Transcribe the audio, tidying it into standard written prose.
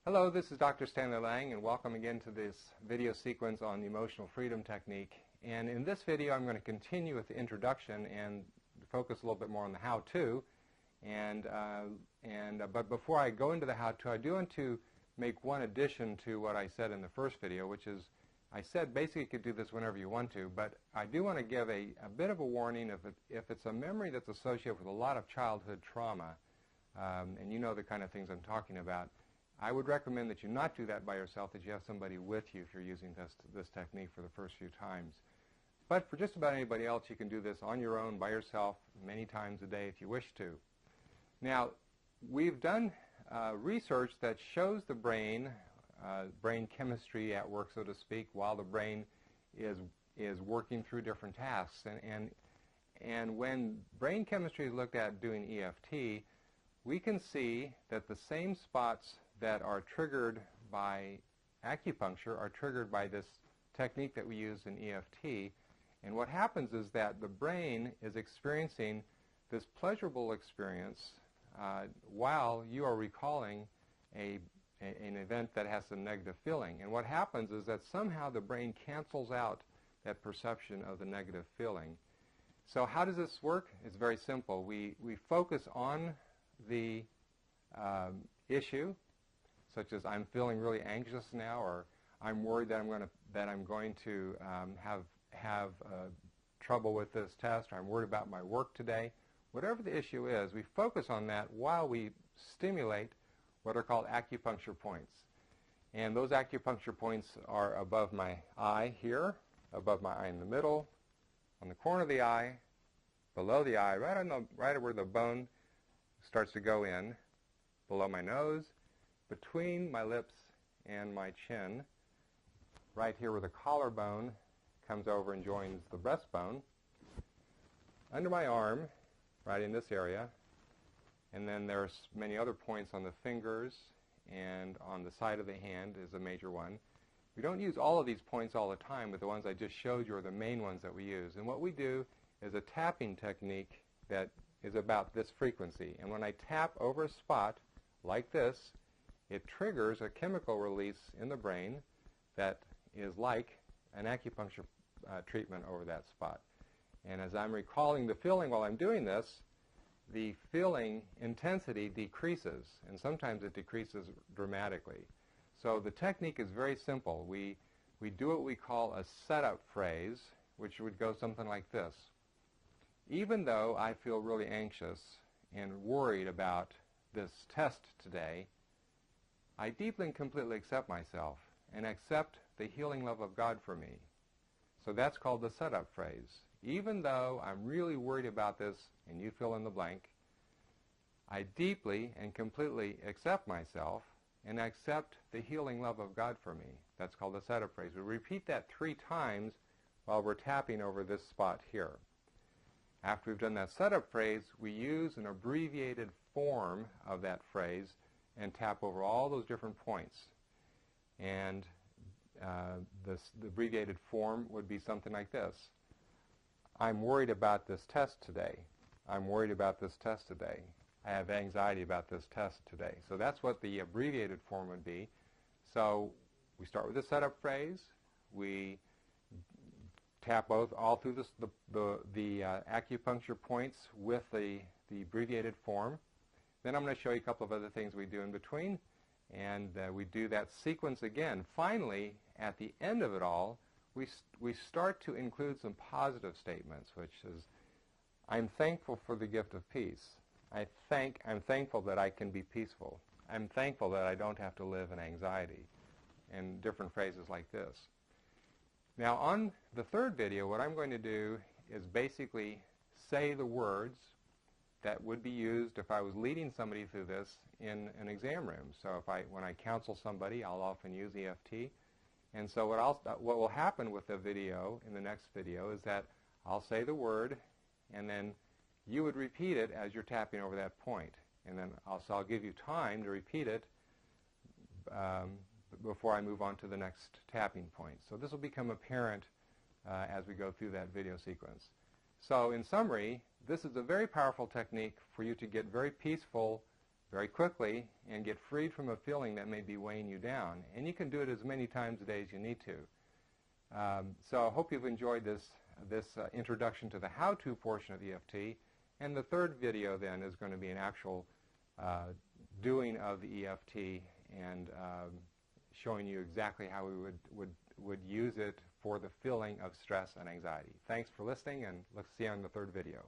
Hello, this is Dr. Stanley Lang, and welcome again to this video sequence on the emotional freedom technique. And in this video, I'm going to continue with the introduction and focus a little bit more on the how-to. But before I go into the how-to, I do want to make one addition to what I said in the first video, which is I said basically you could do this whenever you want to, but I do want to give a bit of a warning if it's a memory that's associated with a lot of childhood trauma, and you know the kind of things I'm talking about. I would recommend that you not do that by yourself, that you have somebody with you if you're using this technique for the first few times. But for just about anybody else, you can do this on your own, by yourself, many times a day if you wish to. Now, we've done research that shows the brain chemistry at work, so to speak, while the brain is working through different tasks. And when brain chemistry is looked at doing EFT, we can see that the same spots that are triggered by acupuncture are triggered by this technique that we use in EFT. And what happens is that the brain is experiencing this pleasurable experience while you are recalling an event that has some negative feeling. And what happens is that somehow the brain cancels out that perception of the negative feeling. So how does this work? It's very simple. We focus on the issue, such as I'm feeling really anxious now, or I'm worried that I'm going to have trouble with this test, or I'm worried about my work today. Whatever the issue is, we focus on that while we stimulate what are called acupuncture points. And those acupuncture points are above my eye here, above my eye in the middle, on the corner of the eye, below the eye, right where the bone starts to go in, below my nose, between my lips and my chin, right here where the collarbone comes over and joins the breastbone, under my arm, right in this area, and then there's many other points on the fingers, and on the side of the hand is a major one. We don't use all of these points all the time, but the ones I just showed you are the main ones that we use. And what we do is a tapping technique that is about this frequency. And when I tap over a spot like this, it triggers a chemical release in the brain that is like an acupuncture treatment over that spot. And as I'm recalling the feeling while I'm doing this, the feeling intensity decreases, and sometimes it decreases dramatically. So the technique is very simple. We do what we call a setup phrase, which would go something like this. Even though I feel really anxious and worried about this test today, I deeply and completely accept myself and accept the healing love of God for me. So that's called the setup phrase. Even though I'm really worried about this, and you fill in the blank, I deeply and completely accept myself and accept the healing love of God for me. That's called the setup phrase. We repeat that 3 times while we're tapping over this spot here. After we've done that setup phrase, we use an abbreviated form of that phrase and tap over all those different points. And the abbreviated form would be something like this. I'm worried about this test today. I'm worried about this test today. I have anxiety about this test today. So that's what the abbreviated form would be. So we start with the setup phrase. We tap all through the acupuncture points with the abbreviated form. Then I'm going to show you a couple of other things we do in between, and we do that sequence again. Finally, at the end of it all, we start to include some positive statements, which is, I'm thankful for the gift of peace. I'm thankful that I can be peaceful. I'm thankful that I don't have to live in anxiety, and different phrases like this. Now, on the third video, what I'm going to do is basically say the words that would be used if I was leading somebody through this in an exam room. So when I counsel somebody, I'll often use EFT. And so what will happen with the video, in the next video, is that I'll say the word, and then you would repeat it as you're tapping over that point. And then I'll give you time to repeat it before I move on to the next tapping point. So this will become apparent as we go through that video sequence. So in summary, this is a very powerful technique for you to get very peaceful very quickly and get freed from a feeling that may be weighing you down. And you can do it as many times a day as you need to. So I hope you've enjoyed this introduction to the how-to portion of EFT. And the third video then is going to be an actual doing of the EFT and showing you exactly how we would use it for the feeling of stress and anxiety. Thanks for listening, and let's see you on the third video.